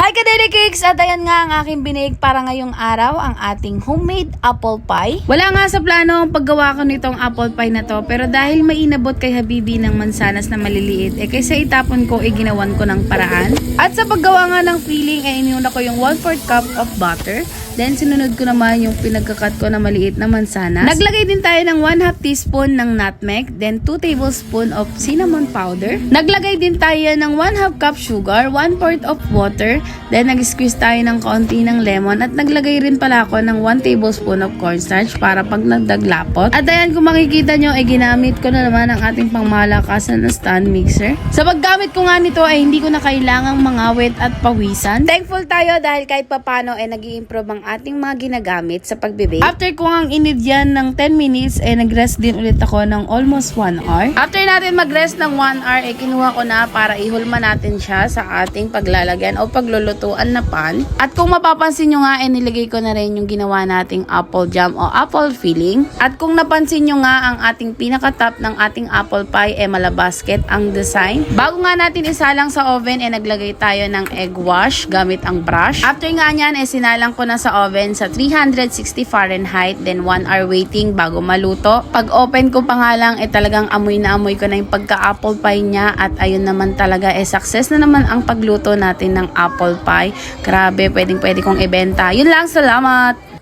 Hi Kadeli Cakes! At ayan nga ang aking binig para ngayong araw, ang ating homemade apple pie. Wala nga sa plano ang paggawa ko nitong apple pie na to, pero dahil may inabot kay Habibi ng mansanas na maliliit, kaysa itapon ko, ginawan ko ng paraan. At sa paggawa nga ng filling, inuna ko yung 1/4 cup of butter. Then sinunod ko naman yung pinagkakat ko na maliit na mansanas. Naglagay din tayo ng 1/2 teaspoon ng nutmeg, then 2 tablespoon of cinnamon powder. Naglagay din tayo ng 1/2 cup sugar, 1/4 of water, then nag-squeeze tayo ng konti ng lemon at naglagay rin pala ako ng 1 tablespoon of cornstarch para pag nagdaglapot. At ayan, kung makikita nyo, ginamit ko na naman ang ating pangmalakasan na stand mixer. Sa paggamit ko nga nito ay hindi ko na kailangang mangawit at pawisan. Thankful tayo dahil kahit papano nag-i-improve ang ating mga ginagamit sa pagbibake. After ko ang inidyan ng 10 minutes, nag-rest din ulit ako ng almost 1 hour. After natin mag-rest ng 1 hour, kinuha ko na para ihulma natin siya sa ating paglalagyan o paglulutuan na pan. At kung mapapansin nyo nga, nilagay ko na rin yung ginawa nating apple jam o apple filling. At kung napansin nyo nga, ang ating pinaka-top ng ating apple pie malabasket ang design. Bago nga natin isalang sa oven, naglagay tayo ng egg wash gamit ang brush. After nga nyan, sinalang ko na sa oven sa 360 Fahrenheit, then 1 hour waiting bago maluto. Pag open ko pa nga lang, talagang amoy na amoy ko na yung pagka-apple pie niya, at ayun naman talaga, success na naman ang pagluto natin ng apple pie. Grabe, pwedeng pwede kong ibenta. Yun lang, salamat!